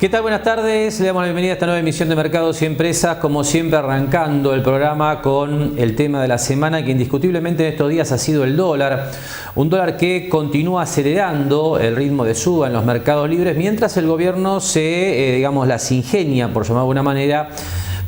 ¿Qué tal? Buenas tardes, le damos la bienvenida a esta nueva emisión de Mercados y Empresas, como siempre arrancando el programa con el tema de la semana que indiscutiblemente en estos días ha sido el dólar. Un dólar que continúa acelerando el ritmo de suba en los mercados libres mientras el gobierno las ingenia, por llamar de alguna manera,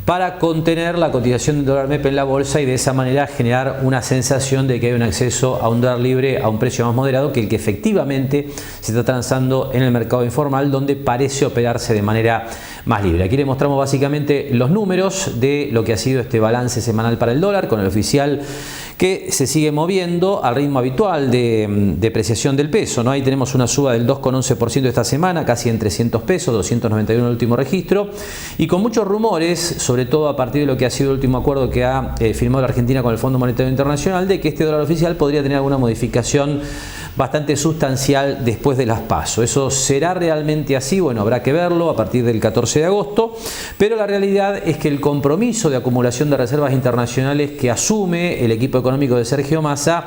para contener la cotización del dólar MEP en la bolsa y de esa manera generar una sensación de que hay un acceso a un dólar libre a un precio más moderado que el que efectivamente se está transando en el mercado informal, donde parece operarse de manera más libre. Aquí le mostramos básicamente los números de lo que ha sido este balance semanal para el dólar, con el oficial que se sigue moviendo al ritmo habitual de depreciación del peso, ¿no? Ahí tenemos una suba del 2,11% esta semana, casi en 300 pesos, 291 el último registro, y con muchos rumores, sobre todo a partir de lo que ha sido el último acuerdo que ha firmado la Argentina con el Fondo Monetario Internacional, de que este dólar oficial podría tener alguna modificación bastante sustancial después de las PASO. ¿Eso será realmente así? Bueno, habrá que verlo a partir del 14 de agosto, pero la realidad es que el compromiso de acumulación de reservas internacionales que asume el equipo económico de Sergio Massa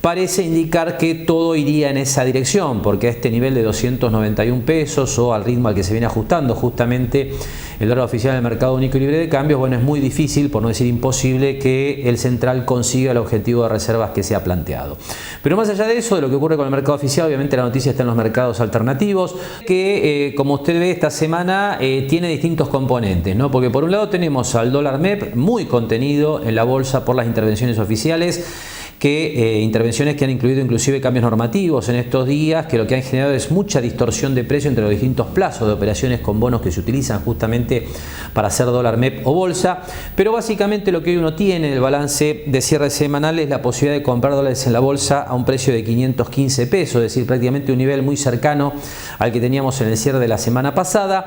parece indicar que todo iría en esa dirección, porque a este nivel de 291 pesos o al ritmo al que se viene ajustando justamente el dólar oficial del mercado único y libre de cambios, bueno, es muy difícil, por no decir imposible, que el central consiga el objetivo de reservas que se ha planteado. Pero más allá de eso, de lo que ocurre con el mercado oficial, obviamente la noticia está en los mercados alternativos, que como usted ve esta semana tiene distintos componentes, ¿no? Porque por un lado tenemos al dólar MEP muy contenido en la bolsa por las intervenciones oficiales, intervenciones que han incluido inclusive cambios normativos en estos días, que lo que han generado es mucha distorsión de precio entre los distintos plazos de operaciones con bonos que se utilizan justamente para hacer dólar MEP o bolsa. Pero básicamente lo que hoy uno tiene en el balance de cierre semanal es la posibilidad de comprar dólares en la bolsa a un precio de 515 pesos, es decir, prácticamente un nivel muy cercano al que teníamos en el cierre de la semana pasada,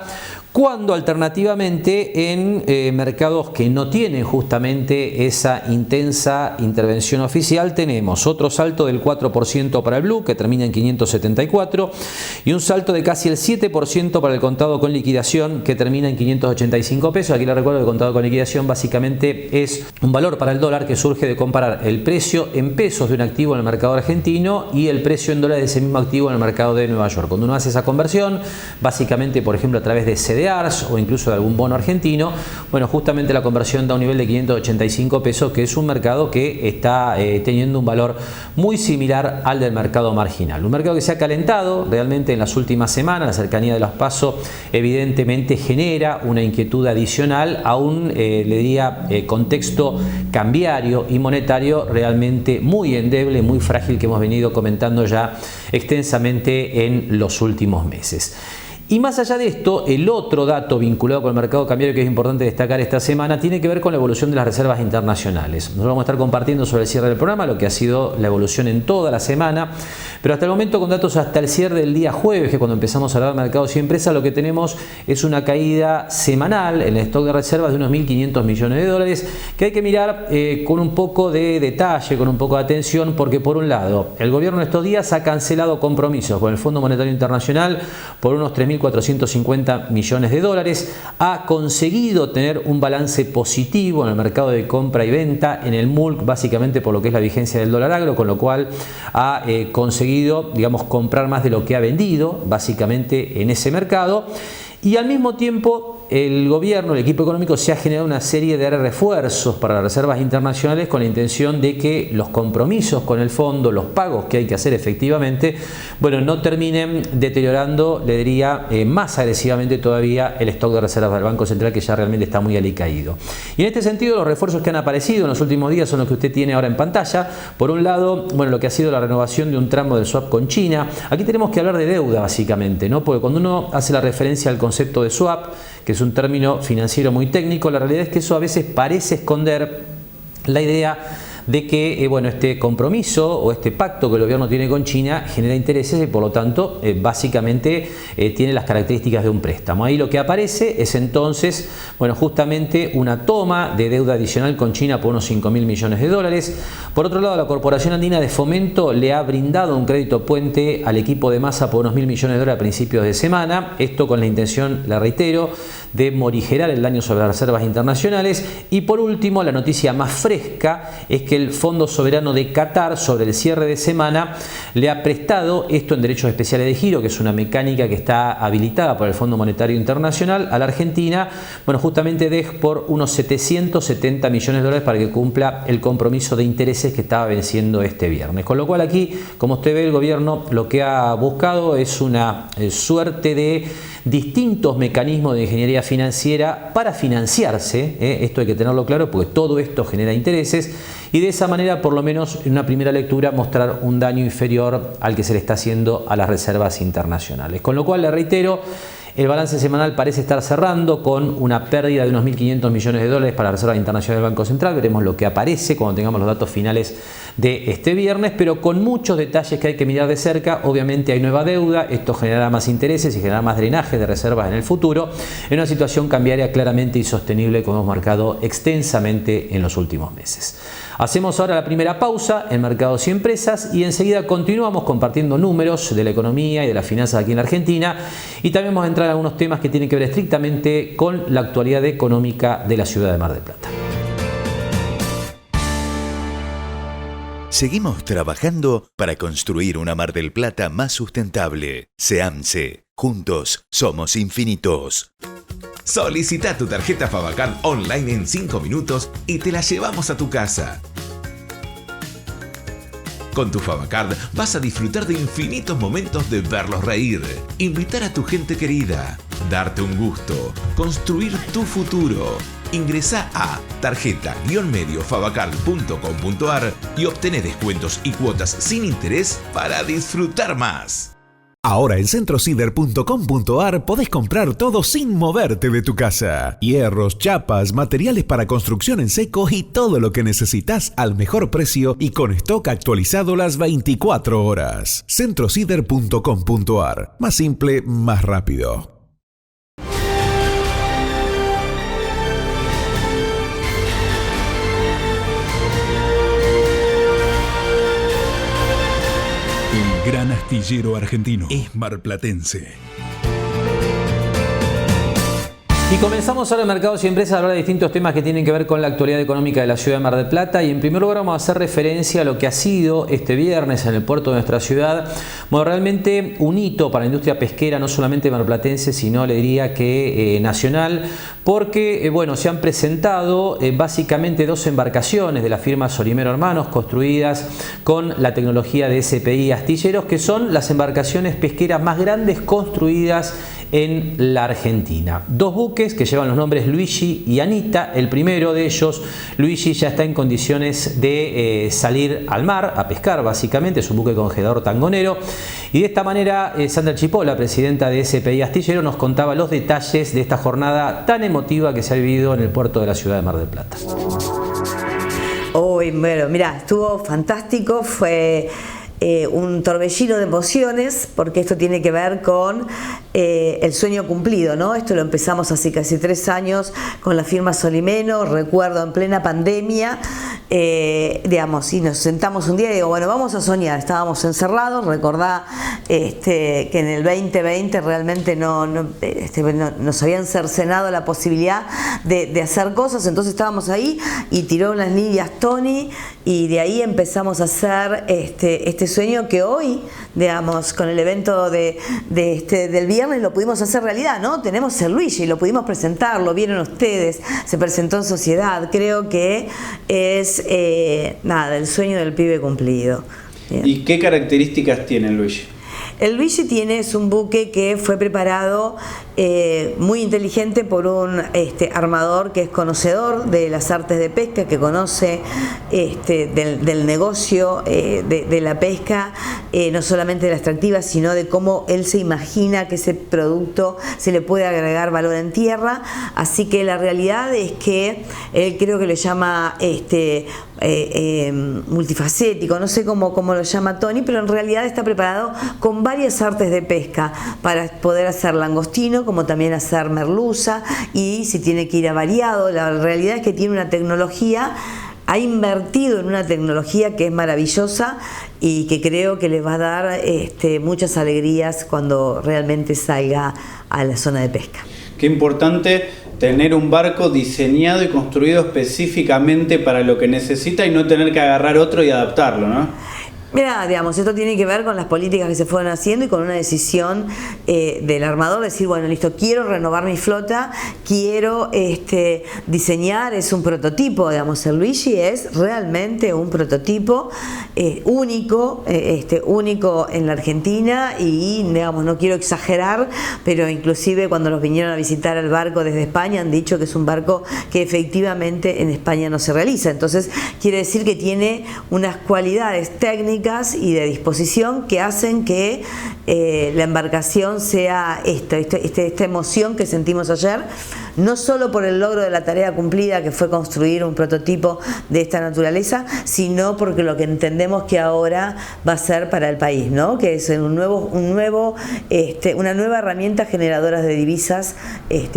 cuando alternativamente en mercados que no tienen justamente esa intensa intervención oficial tenemos otro salto del 4% para el blue, que termina en 574, y un salto de casi el 7% para el contado con liquidación, que termina en 585 pesos. Aquí le recuerdo que el contado con liquidación básicamente es un valor para el dólar que surge de comparar el precio en pesos de un activo en el mercado argentino y el precio en dólares de ese mismo activo en el mercado de Nueva York. Cuando uno hace esa conversión, básicamente, por ejemplo, a través de CDRs o incluso de algún bono argentino, bueno, justamente la conversión da un nivel de 585 pesos, que es un mercado que está teniendo un valor muy similar al del mercado marginal. Un mercado que se ha calentado realmente en las últimas semanas. La cercanía de las PASO evidentemente genera una inquietud adicional a un, contexto cambiario y monetario realmente muy endeble, muy frágil, que hemos venido comentando ya extensamente en los últimos meses. Y más allá de esto, el otro dato vinculado con el mercado cambiario que es importante destacar esta semana tiene que ver con la evolución de las reservas internacionales. Nosotros vamos a estar compartiendo sobre el cierre del programa lo que ha sido la evolución en toda la semana, pero hasta el momento, con datos hasta el cierre del día jueves, que cuando empezamos a hablar de mercados y empresas, lo que tenemos es una caída semanal en el stock de reservas de unos 1.500 millones de dólares, que hay que mirar con un poco de detalle, con un poco de atención, porque por un lado, el gobierno en estos días ha cancelado compromisos con el Fondo Monetario Internacional por unos 3.450 millones de dólares, ha conseguido tener un balance positivo en el mercado de compra y venta en el MULC, básicamente por lo que es la vigencia del dólar agro, con lo cual ha conseguido, comprar más de lo que ha vendido, básicamente en ese mercado. Y al mismo tiempo el gobierno, el equipo económico, se ha generado una serie de refuerzos para las reservas internacionales con la intención de que los compromisos con el fondo, los pagos que hay que hacer efectivamente, bueno, no terminen deteriorando, le diría, más agresivamente todavía el stock de reservas del Banco Central, que ya realmente está muy alicaído. Y en este sentido, los refuerzos que han aparecido en los últimos días son los que usted tiene ahora en pantalla. Por un lado, bueno, lo que ha sido la renovación de un tramo del swap con China. Aquí tenemos que hablar de deuda básicamente, ¿no? Porque cuando uno hace la referencia al concepto de swap, que es un término financiero muy técnico, la realidad es que eso a veces parece esconder la idea de que este compromiso o este pacto que el gobierno tiene con China genera intereses y por lo tanto básicamente tiene las características de un préstamo. Ahí lo que aparece es entonces justamente una toma de deuda adicional con China por unos 5.000 millones de dólares. Por otro lado, la Corporación Andina de Fomento le ha brindado un crédito puente al equipo de Massa por unos 1.000 millones de dólares a principios de semana. Esto con la intención, la reitero, de morigerar el daño sobre las reservas internacionales. Y por último, la noticia más fresca es que el Fondo Soberano de Qatar, sobre el cierre de semana, le ha prestado, esto en derechos especiales de giro, que es una mecánica que está habilitada por el Fondo Monetario Internacional, a la Argentina, bueno, justamente por unos 770 millones de dólares para que cumpla el compromiso de intereses que estaba venciendo este viernes. Con lo cual aquí, como usted ve, el gobierno lo que ha buscado es una suerte de distintos mecanismos de ingeniería financiera para financiarse, esto hay que tenerlo claro porque todo esto genera intereses, y de esa manera, por lo menos en una primera lectura, mostrar un daño inferior al que se le está haciendo a las reservas internacionales. Con lo cual, le reitero, el balance semanal parece estar cerrando con una pérdida de unos 1.500 millones de dólares para la Reserva Internacional del Banco Central. Veremos lo que aparece cuando tengamos los datos finales de este viernes, pero con muchos detalles que hay que mirar de cerca. Obviamente hay nueva deuda, esto generará más intereses y generará más drenaje de reservas en el futuro, en una situación cambiaria claramente insostenible como hemos marcado extensamente en los últimos meses. Hacemos ahora la primera pausa en Mercados y Empresas y enseguida continuamos compartiendo números de la economía y de las finanzas aquí en la Argentina, y también vamos a entrar en algunos temas que tienen que ver estrictamente con la actualidad económica de la ciudad de Mar del Plata. Seguimos trabajando para construir una Mar del Plata más sustentable. SEAMSE. Juntos somos infinitos. Solicita tu tarjeta Favacard online en 5 minutos y te la llevamos a tu casa. Con tu Favacard vas a disfrutar de infinitos momentos de verlos reír, invitar a tu gente querida, darte un gusto, construir tu futuro. Ingresá a tarjeta-mediofavacard.com.ar y obtené descuentos y cuotas sin interés para disfrutar más. Ahora en centrocider.com.ar podés comprar todo sin moverte de tu casa. Hierros, chapas, materiales para construcción en seco y todo lo que necesitas al mejor precio y con stock actualizado las 24 horas. centrocider.com.ar. Más simple, más rápido. El gran astillero argentino es marplatense. Y comenzamos ahora en Mercados y Empresas a hablar de distintos temas que tienen que ver con la actualidad económica de la ciudad de Mar del Plata, y en primer lugar vamos a hacer referencia a lo que ha sido este viernes en el puerto de nuestra ciudad. Bueno, realmente un hito para la industria pesquera, no solamente marplatense, sino le diría que nacional, porque bueno, se han presentado básicamente 2 embarcaciones de la firma Solimero Hermanos construidas con la tecnología de SPI Astilleros, que son las embarcaciones pesqueras más grandes construidas en la Argentina. 2 buques que llevan los nombres Luigi y Anita. El primero de ellos, Luigi, ya está en condiciones de salir al mar a pescar, básicamente. Es un buque congelador tangonero. Y de esta manera, Sandra Chipola, presidenta de SPI Astillero, nos contaba los detalles de esta jornada tan emotiva que se ha vivido en el puerto de la ciudad de Mar del Plata. Bueno, mira, estuvo fantástico, fue un torbellino de emociones, porque esto tiene que ver con el sueño cumplido, ¿no? Esto lo empezamos hace casi 3 años con la firma Solimero, recuerdo en plena pandemia, digamos, y nos sentamos un día y digo, bueno, vamos a soñar. Estábamos encerrados, recordá que en el 2020 realmente nos habían cercenado la posibilidad de hacer cosas, entonces estábamos ahí y tiró unas líneas Tony, y de ahí empezamos a hacer este sueño que hoy, digamos, con el evento del viernes lo pudimos hacer realidad, ¿no? Tenemos el Luigi, lo pudimos presentar, lo vieron ustedes, se presentó en sociedad. Creo que es el sueño del pibe cumplido. Bien. ¿Y qué características tiene el Luigi? El Luigi es un buque que fue preparado muy inteligente por un armador que es conocedor de las artes de pesca, que conoce del negocio de la pesca, no solamente de la extractiva, sino de cómo él se imagina que ese producto se le puede agregar valor en tierra. Así que la realidad es que él, creo que lo llama multifacético, no sé cómo lo llama Tony, pero en realidad está preparado con varias artes de pesca para poder hacer langostino, como también hacer merluza, y si tiene que ir a variado. La realidad es que tiene una tecnología, ha invertido en una tecnología que es maravillosa y que creo que les va a dar muchas alegrías cuando realmente salga a la zona de pesca. Qué importante tener un barco diseñado y construido específicamente para lo que necesita y no tener que agarrar otro y adaptarlo, ¿no? Mira, digamos, esto tiene que ver con las políticas que se fueron haciendo y con una decisión del armador, decir, bueno, listo, quiero renovar mi flota, quiero diseñar, es un prototipo, digamos, el Luigi es realmente un prototipo único, único en la Argentina y, digamos, no quiero exagerar, pero inclusive cuando los vinieron a visitar el barco desde España han dicho que es un barco que efectivamente en España no se realiza, entonces quiere decir que tiene unas cualidades técnicas y de disposición que hacen que la embarcación sea esta emoción que sentimos ayer, no solo por el logro de la tarea cumplida que fue construir un prototipo de esta naturaleza, sino porque lo que entendemos que ahora va a ser para el país, ¿no? Que es una nueva herramienta generadora de divisas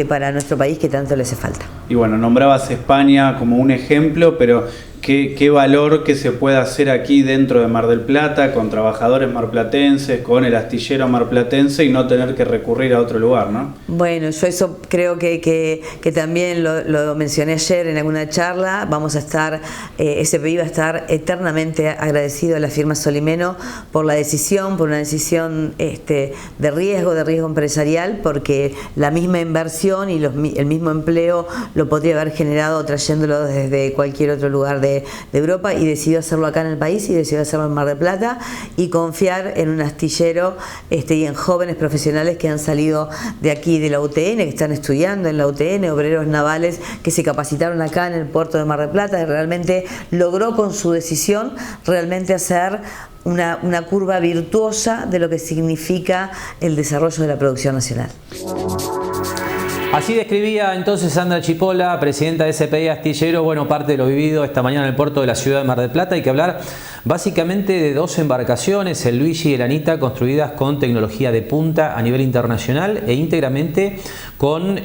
para nuestro país que tanto le hace falta. Y bueno, nombrabas España como un ejemplo, pero ¿qué valor que se puede hacer aquí dentro de Mar del Plata, con trabajadores marplatenses, con el astillero marplatense y no tener que recurrir a otro lugar, ¿no? Bueno, yo eso creo que también lo mencioné ayer en alguna charla. Vamos a estar, SPI va a estar eternamente agradecido a la firma Solimeno por la decisión, por una decisión de riesgo empresarial, porque la misma inversión y el mismo empleo lo podría haber generado trayéndolo desde cualquier otro lugar de Europa, y decidió hacerlo acá en el país y decidió hacerlo en Mar del Plata y confiar en un astillero y en jóvenes profesionales que han salido de aquí de la UTN, que están estudiando en la UTN, obreros navales que se capacitaron acá en el puerto de Mar del Plata, y realmente logró con su decisión realmente hacer una curva virtuosa de lo que significa el desarrollo de la producción nacional. Así describía entonces Sandra Chipola, presidenta de SPI Astillero, bueno, parte de lo vivido esta mañana en el puerto de la ciudad de Mar del Plata. Hay que hablar básicamente de dos embarcaciones, el Luigi y el Anita, construidas con tecnología de punta a nivel internacional e íntegramente con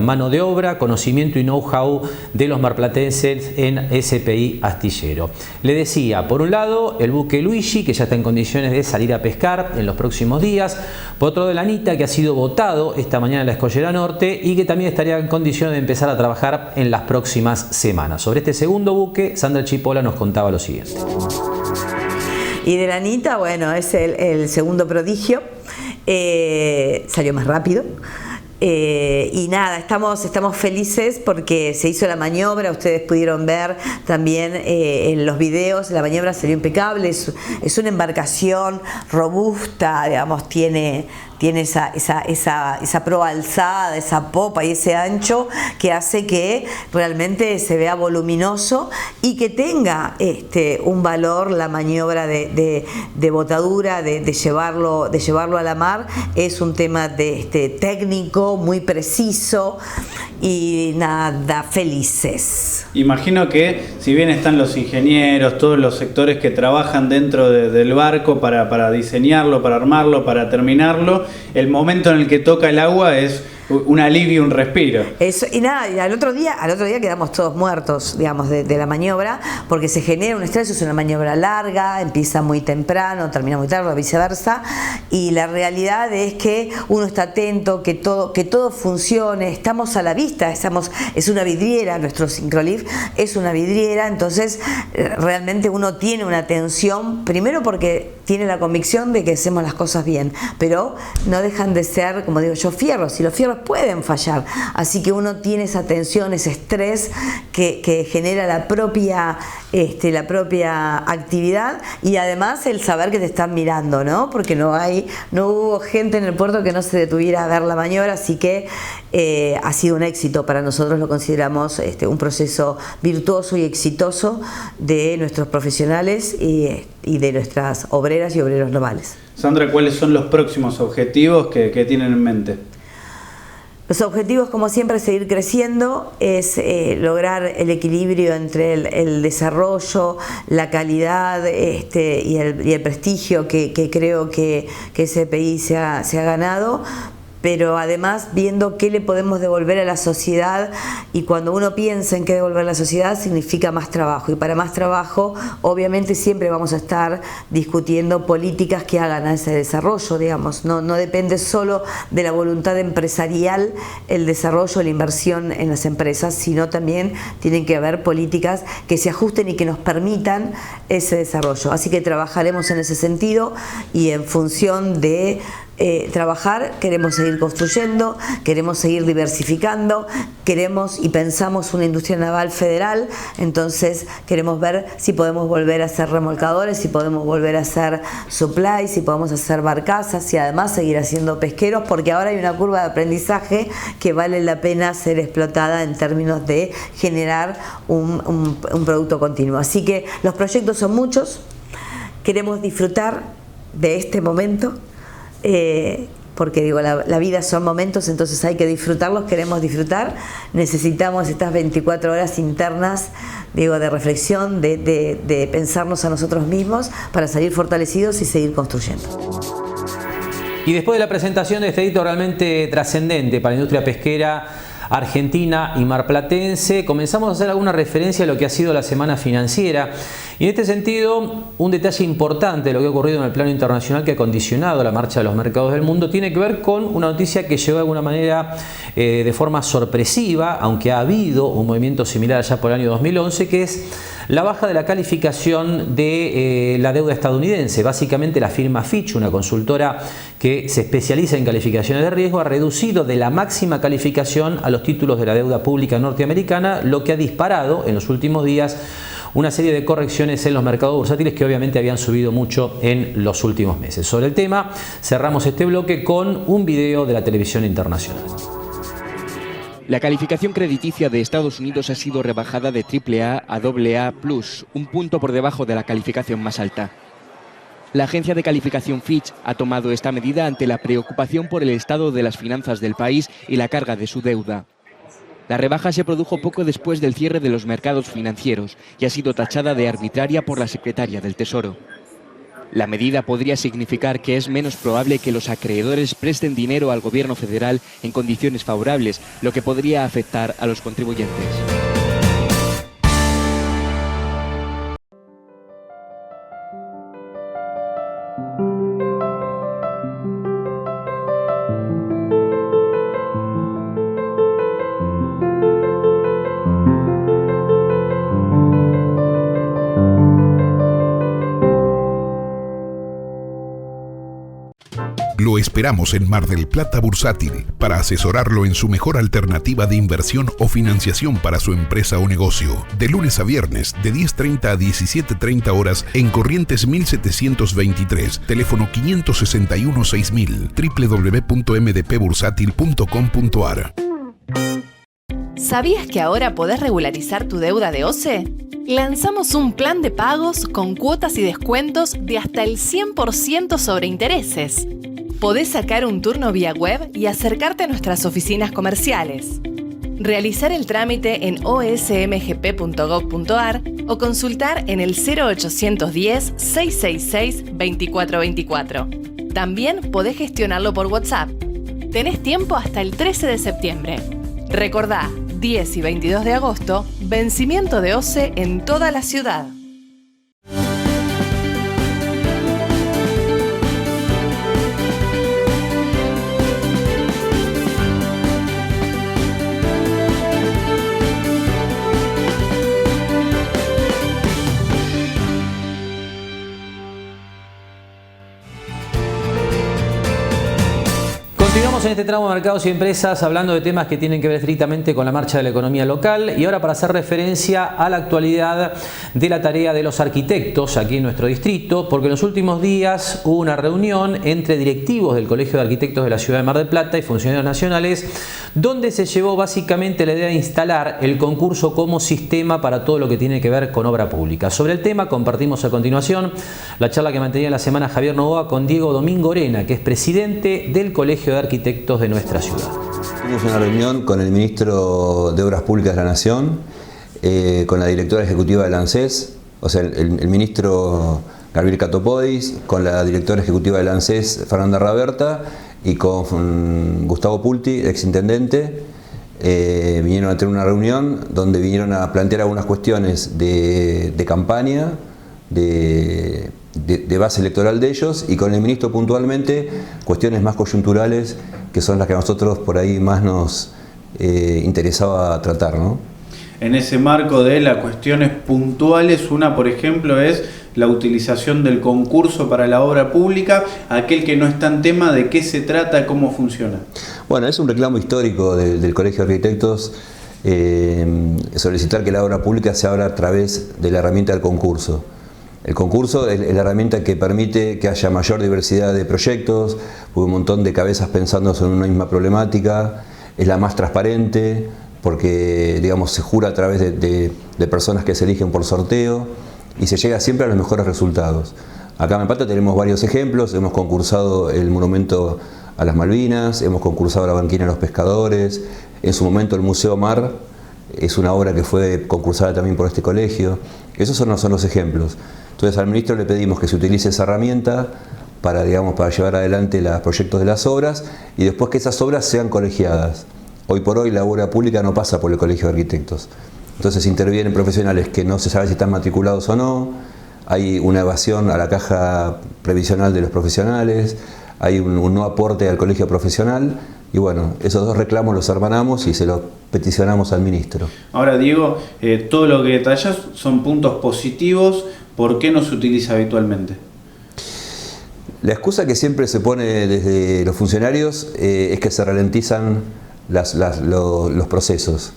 mano de obra, conocimiento y know-how de los marplatenses en SPI Astillero. Le decía, por un lado, el buque Luigi, que ya está en condiciones de salir a pescar en los próximos días. Por otro lado, el Anita, que ha sido botado esta mañana en la Escollera Norte y que también estaría en condiciones de empezar a trabajar en las próximas semanas. Sobre este segundo buque, Sandra Chipola nos contaba lo siguiente. Y de la Anita, bueno, es el segundo prodigio, salió más rápido. Y nada, estamos felices porque se hizo la maniobra, ustedes pudieron ver también en los videos, la maniobra salió impecable, es una embarcación robusta, digamos, tiene esa proa alzada, esa popa y ese ancho que hace que realmente se vea voluminoso y que tenga un valor la maniobra de botadura, de llevarlo a la mar. Es un tema técnico, muy preciso y nada, felices. Imagino que si bien están los ingenieros, todos los sectores que trabajan dentro del barco para diseñarlo, para armarlo, para terminarlo, el momento en el que toca el agua es un alivio, un respiro. Eso, y nada, y al otro día quedamos todos muertos, digamos, de la maniobra, porque se genera un estrés, es una maniobra larga, empieza muy temprano, termina muy tarde, o viceversa, y la realidad es que uno está atento, que todo funcione, estamos a la vista, es una vidriera, nuestro Syncrolift es una vidriera, entonces realmente uno tiene una atención, primero porque tiene la convicción de que hacemos las cosas bien, pero no dejan de ser, como digo yo, fierros, y los fierros pueden fallar, así que uno tiene esa tensión, ese estrés que genera la propia actividad, y además el saber que te están mirando, ¿no? Porque no hubo gente en el puerto que no se detuviera a ver la maniobra, así que ha sido un éxito para nosotros, lo consideramos un proceso virtuoso y exitoso de nuestros profesionales y de nuestras obreras y obreros navales. Sandra, ¿cuáles son los próximos objetivos que tienen en mente? Los objetivos, como siempre, es seguir creciendo, es lograr el equilibrio entre el desarrollo, la calidad y el prestigio que creo que SPI se ha ganado, pero además viendo qué le podemos devolver a la sociedad, y cuando uno piensa en qué devolver a la sociedad significa más trabajo, y para más trabajo obviamente siempre vamos a estar discutiendo políticas que hagan a ese desarrollo, digamos, no depende solo de la voluntad empresarial el desarrollo, la inversión en las empresas, sino también tienen que haber políticas que se ajusten y que nos permitan ese desarrollo. Así que trabajaremos en ese sentido, y en función de trabajar, queremos seguir construyendo, queremos seguir diversificando, queremos y pensamos una industria naval federal, entonces queremos ver si podemos volver a hacer remolcadores, si podemos volver a hacer supply, si podemos hacer barcazas y además seguir haciendo pesqueros, porque ahora hay una curva de aprendizaje que vale la pena ser explotada en términos de generar un producto continuo. Así que los proyectos son muchos, queremos disfrutar de este momento, porque digo, la vida son momentos, entonces hay que disfrutarlos, queremos disfrutar, necesitamos estas 24 horas internas, digo, de reflexión, de pensarnos a nosotros mismos para salir fortalecidos y seguir construyendo. Y después de la presentación de este hito realmente trascendente para la industria pesquera argentina y marplatense, comenzamos a hacer alguna referencia a lo que ha sido la semana financiera. Y en este sentido, un detalle importante de lo que ha ocurrido en el plano internacional que ha condicionado la marcha de los mercados del mundo tiene que ver con una noticia que llegó de alguna manera de forma sorpresiva, aunque ha habido un movimiento similar ya por el año 2011, que es la baja de la calificación de la deuda estadounidense. Básicamente la firma Fitch, una consultora que se especializa en calificaciones de riesgo, ha reducido de la máxima calificación a los títulos de la deuda pública norteamericana, lo que ha disparado en los últimos días una serie de correcciones en los mercados bursátiles que obviamente habían subido mucho en los últimos meses. Sobre el tema, cerramos este bloque con un video de la televisión internacional. La calificación crediticia de Estados Unidos ha sido rebajada de AAA a AA+, un punto por debajo de la calificación más alta. La agencia de calificación Fitch ha tomado esta medida ante la preocupación por el estado de las finanzas del país y la carga de su deuda. La rebaja se produjo poco después del cierre de los mercados financieros y ha sido tachada de arbitraria por la secretaria del Tesoro. La medida podría significar que es menos probable que los acreedores presten dinero al gobierno federal en condiciones favorables, lo que podría afectar a los contribuyentes. Lo esperamos en Mar del Plata Bursátil para asesorarlo en su mejor alternativa de inversión o financiación para su empresa o negocio. De lunes a viernes, de 10:30 a 17:30 horas en Corrientes 1723, teléfono 561-6000, www.mdpbursátil.com.ar. ¿Sabías que ahora podés regularizar tu deuda de OCE? Lanzamos un plan de pagos con cuotas y descuentos de hasta el 100% sobre intereses. Podés sacar un turno vía web y acercarte a nuestras oficinas comerciales. Realizar el trámite en osmgp.gov.ar o consultar en el 0810-666-2424. También podés gestionarlo por WhatsApp. Tenés tiempo hasta el 13 de septiembre. Recordá, 10 y 22 de agosto, vencimiento de OCE en toda la ciudad. Continuamos en este tramo de mercados y empresas hablando de temas que tienen que ver estrictamente con la marcha de la economía local, y ahora para hacer referencia a la actualidad de la tarea de los arquitectos aquí en nuestro distrito, porque en los últimos días hubo una reunión entre directivos del Colegio de Arquitectos de la Ciudad de Mar del Plata y funcionarios nacionales, donde se llevó básicamente la idea de instalar el concurso como sistema para todo lo que tiene que ver con obra pública. Sobre el tema compartimos a continuación la charla que mantenía la semana Javier Novoa con Diego Domingo Orena, que es presidente del Colegio de Arquitectos de nuestra ciudad. Tuvimos una reunión con el ministro de Obras Públicas de la Nación, con la directora ejecutiva del ANSES, o sea, el ministro Gabriel Catopodis, con la directora ejecutiva del ANSES, Fernanda Raberta, y con Gustavo Pulti, exintendente, vinieron a tener una reunión donde vinieron a plantear algunas cuestiones de campaña, de base electoral de ellos, y con el ministro puntualmente cuestiones más coyunturales, que son las que a nosotros por ahí más nos interesaba tratar, ¿no? En ese marco de las cuestiones puntuales, una por ejemplo es la utilización del concurso para la obra pública. Aquel que no está en tema, ¿de qué se trata? ¿Cómo funciona? Bueno, es un reclamo histórico del Colegio de Arquitectos solicitar que la obra pública se abra a través de la herramienta del concurso. El concurso es la herramienta que permite que haya mayor diversidad de proyectos, un montón de cabezas pensando sobre una misma problemática, es la más transparente, porque digamos, se jura a través de personas que se eligen por sorteo y se llega siempre a los mejores resultados. Acá en Plata tenemos varios ejemplos, hemos concursado el monumento a las Malvinas, hemos concursado la banquina a los pescadores, en su momento el Museo Mar es una obra que fue concursada también por este colegio. Esos son los ejemplos. Entonces al ministro le pedimos que se utilice esa herramienta para llevar adelante los proyectos de las obras y después que esas obras sean colegiadas. Hoy por hoy la obra pública no pasa por el Colegio de Arquitectos. Entonces intervienen profesionales que no se sabe si están matriculados o no, hay una evasión a la caja previsional de los profesionales, hay un no aporte al colegio profesional y bueno, esos dos reclamos los hermanamos y se los peticionamos al ministro. Ahora Diego, todo lo que detallas son puntos positivos, ¿por qué no se utiliza habitualmente? La excusa que siempre se pone desde los funcionarios es que se ralentizan los procesos.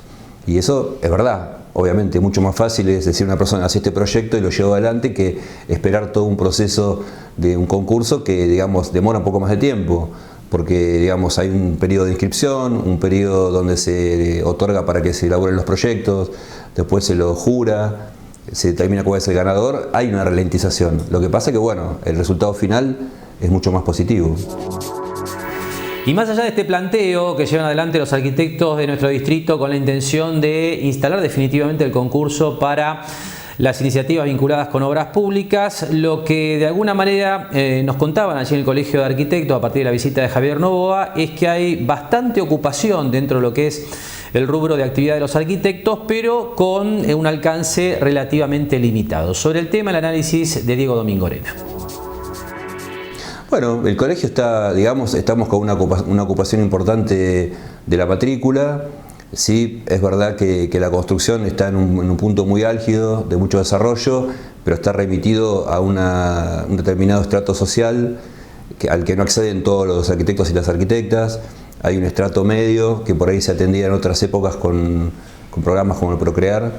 Y eso es verdad, obviamente mucho más fácil es decir a una persona hace este proyecto y lo llevo adelante que esperar todo un proceso de un concurso que digamos demora un poco más de tiempo, porque digamos hay un periodo de inscripción, un periodo donde se otorga para que se elaboren los proyectos, después se lo jura, se determina cuál es el ganador, hay una ralentización. Lo que pasa es que bueno, el resultado final es mucho más positivo. Y más allá de este planteo que llevan adelante los arquitectos de nuestro distrito con la intención de instalar definitivamente el concurso para las iniciativas vinculadas con obras públicas, lo que de alguna manera nos contaban allí en el Colegio de Arquitectos a partir de la visita de Javier Novoa es que hay bastante ocupación dentro de lo que es el rubro de actividad de los arquitectos, pero con un alcance relativamente limitado. Sobre el tema, el análisis de Diego Domingorena. Bueno, el colegio está, digamos, estamos con una ocupación importante de la matrícula. Sí, es verdad que la construcción está en un punto muy álgido, de mucho desarrollo, pero está remitido a un determinado estrato social al que no acceden todos los arquitectos y las arquitectas. Hay un estrato medio que por ahí se atendía en otras épocas con programas como el Procrear,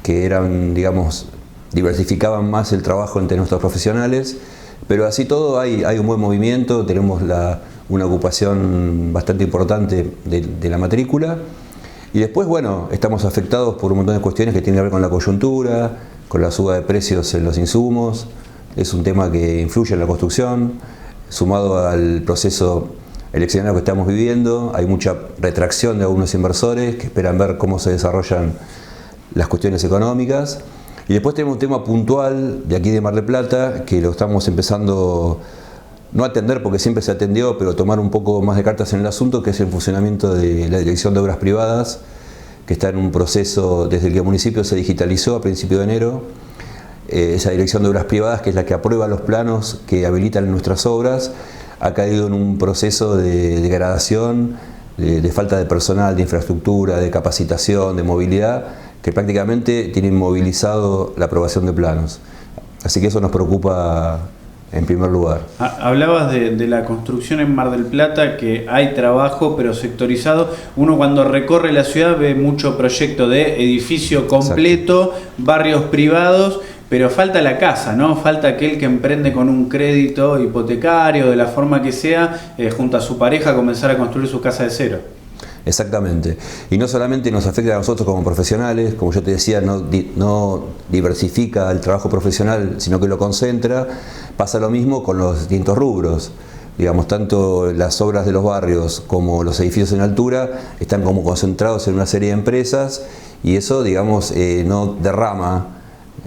que eran, digamos, diversificaban más el trabajo entre nuestros profesionales. Pero así todo hay un buen movimiento, tenemos una ocupación bastante importante de la matrícula y después, bueno, estamos afectados por un montón de cuestiones que tienen que ver con la coyuntura, con la suba de precios en los insumos, es un tema que influye en la construcción, sumado al proceso eleccionario que estamos viviendo, hay mucha retracción de algunos inversores que esperan ver cómo se desarrollan las cuestiones económicas. Y después tenemos un tema puntual de aquí de Mar del Plata, que lo estamos empezando, no a atender porque siempre se atendió, pero tomar un poco más de cartas en el asunto, que es el funcionamiento de la Dirección de Obras Privadas, que está en un proceso desde que el municipio se digitalizó a principios de enero. Esa Dirección de Obras Privadas, que es la que aprueba los planos que habilitan nuestras obras, ha caído en un proceso de degradación, de falta de personal, de infraestructura, de capacitación, de movilidad, que prácticamente tienen movilizado la aprobación de planos. Así que eso nos preocupa en primer lugar. Hablabas de la construcción en Mar del Plata, que hay trabajo pero sectorizado. Uno cuando recorre la ciudad ve mucho proyecto de edificio completo, exacto, barrios privados, pero falta la casa, ¿no? Falta aquel que emprende con un crédito hipotecario, de la forma que sea, junto a su pareja, comenzar a construir su casa de cero. Exactamente. Y no solamente nos afecta a nosotros como profesionales, como yo te decía, no diversifica el trabajo profesional, sino que lo concentra. Pasa lo mismo con los distintos rubros. Digamos, tanto las obras de los barrios como los edificios en altura están como concentrados en una serie de empresas y eso, digamos, no derrama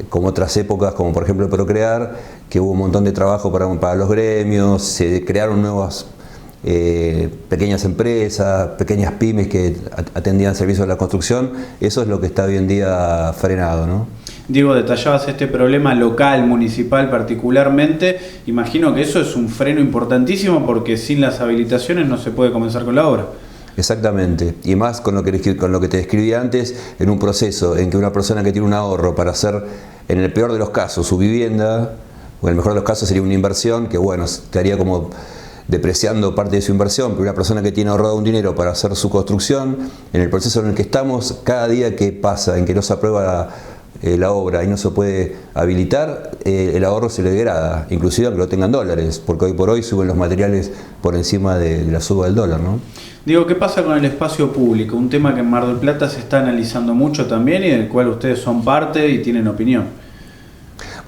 como otras épocas, como por ejemplo el Procrear, que hubo un montón de trabajo para los gremios, se crearon nuevos pequeñas empresas, pequeñas pymes que atendían servicios de la construcción. Eso es lo que está hoy en día frenado, ¿no? Diego, detallabas este problema local, municipal particularmente. Imagino que eso es un freno importantísimo porque sin las habilitaciones no se puede comenzar con la obra. Exactamente, y más con lo que te describí antes, en un proceso en que una persona que tiene un ahorro para hacer, en el peor de los casos, su vivienda, o en el mejor de los casos sería una inversión, que bueno, estaría como depreciando parte de su inversión, pero una persona que tiene ahorrado un dinero para hacer su construcción, en el proceso en el que estamos, cada día que pasa en que no se aprueba la obra y no se puede habilitar, el ahorro se le degrada, inclusive aunque lo tengan dólares, porque hoy por hoy suben los materiales por encima de la suba del dólar, ¿no? Digo, ¿qué pasa con el espacio público? Un tema que en Mar del Plata se está analizando mucho también y del cual ustedes son parte y tienen opinión.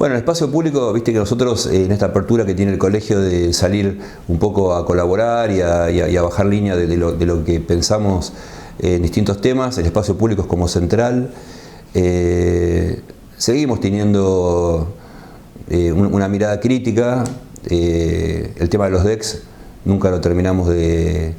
Bueno, el espacio público, viste que nosotros en esta apertura que tiene el colegio de salir un poco a colaborar y a bajar línea de lo que pensamos en distintos temas, el espacio público es como central. Seguimos teniendo una mirada crítica. El tema de los DECs nunca lo terminamos de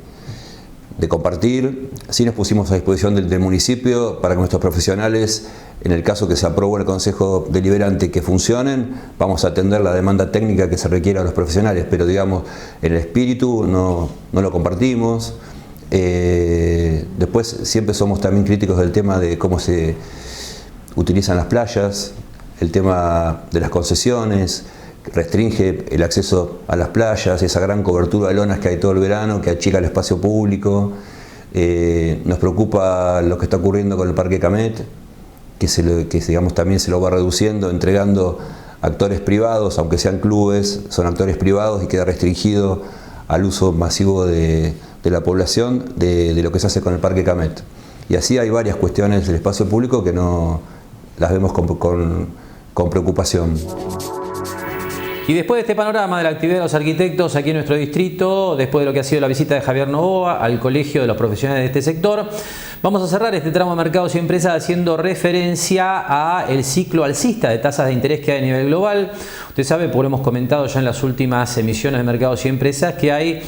compartir. Sí nos pusimos a disposición del municipio para que nuestros profesionales, en el caso que se apruebe en el Consejo Deliberante, que funcionen, vamos a atender la demanda técnica que se requiera a los profesionales, pero digamos, en el espíritu no lo compartimos. Después siempre somos también críticos del tema de cómo se utilizan las playas, el tema de las concesiones, restringe el acceso a las playas, esa gran cobertura de lonas que hay todo el verano, que achica el espacio público. Nos preocupa lo que está ocurriendo con el Parque Camet, que digamos, también se lo va reduciendo, entregando actores privados, aunque sean clubes, son actores privados y queda restringido al uso masivo de la población de lo que se hace con el Parque Camet. Y así hay varias cuestiones del espacio público que no las vemos con preocupación. Y después de este panorama de la actividad de los arquitectos aquí en nuestro distrito, después de lo que ha sido la visita de Javier Novoa al Colegio de los Profesionales de este sector, vamos a cerrar este tramo de Mercados y Empresas haciendo referencia al ciclo alcista de tasas de interés que hay a nivel global. Usted sabe, porque lo hemos comentado ya en las últimas emisiones de Mercados y Empresas, que hay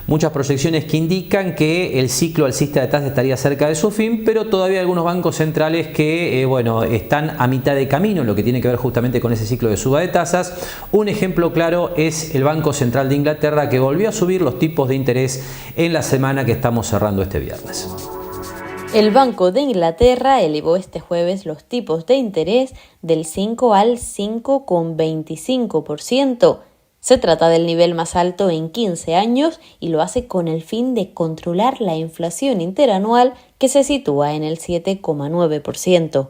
muchas proyecciones que indican que el ciclo alcista de tasas estaría cerca de su fin, pero todavía hay algunos bancos centrales que están a mitad de camino en lo que tiene que ver justamente con ese ciclo de suba de tasas. Un ejemplo claro es el Banco Central de Inglaterra, que volvió a subir los tipos de interés en la semana que estamos cerrando este viernes. El Banco de Inglaterra elevó este jueves los tipos de interés del 5 al 5,25%. Se trata del nivel más alto en 15 años y lo hace con el fin de controlar la inflación interanual, que se sitúa en el 7,9%.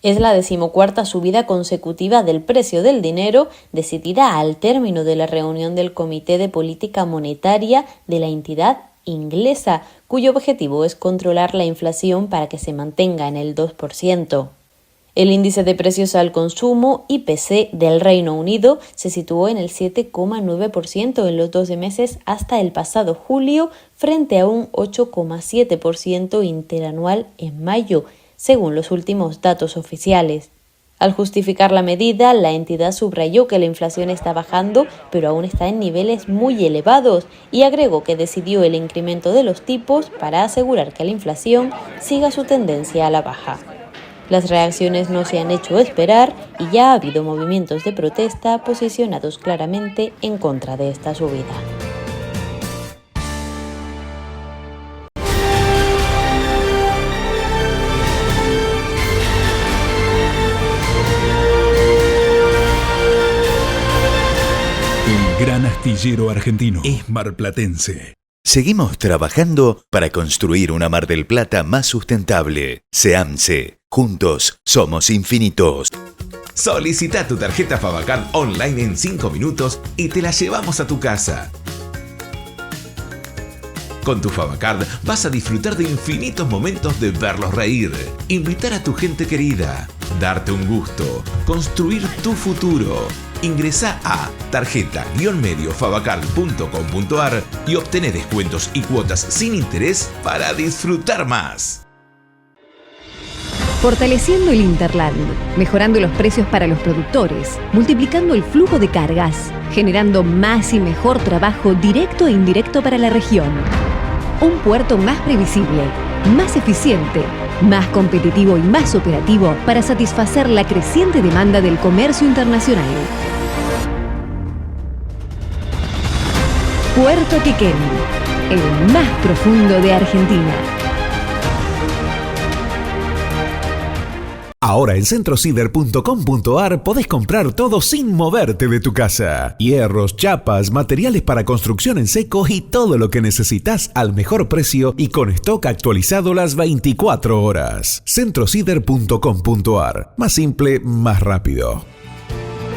Es la 14ª subida consecutiva del precio del dinero, decidida al término de la reunión del Comité de Política Monetaria de la entidad inglesa, cuyo objetivo es controlar la inflación para que se mantenga en el 2%. El índice de precios al consumo, IPC, del Reino Unido se situó en el 7,9% en los 12 meses hasta el pasado julio, frente a un 8,7% interanual en mayo, según los últimos datos oficiales. Al justificar la medida, la entidad subrayó que la inflación está bajando, pero aún está en niveles muy elevados, y agregó que decidió el incremento de los tipos para asegurar que la inflación siga su tendencia a la baja. Las reacciones no se han hecho esperar y ya ha habido movimientos de protesta posicionados claramente en contra de esta subida. El gran astillero argentino es marplatense. Seguimos trabajando para construir una Mar del Plata más sustentable. SEAMSE. Juntos somos infinitos. Solicita tu tarjeta Favacard online en 5 minutos y te la llevamos a tu casa. Con tu Favacard vas a disfrutar de infinitos momentos de verlos reír, invitar a tu gente querida, darte un gusto, construir tu futuro. Ingresá a tarjeta-mediofavacard.com.ar y obtené descuentos y cuotas sin interés para disfrutar más. fortaleciendo el Interland, mejorando los precios para los productores, multiplicando el flujo de cargas, generando más y mejor trabajo directo e indirecto para la región. Un puerto más previsible, más eficiente, más competitivo y más operativo para satisfacer la creciente demanda del comercio internacional. Puerto Quequén, el más profundo de Argentina. Ahora en centrocider.com.ar podés comprar todo sin moverte de tu casa. Hierros, chapas, materiales para construcción en seco y todo lo que necesitas al mejor precio y con stock actualizado las 24 horas. centrocider.com.ar. Más simple, más rápido.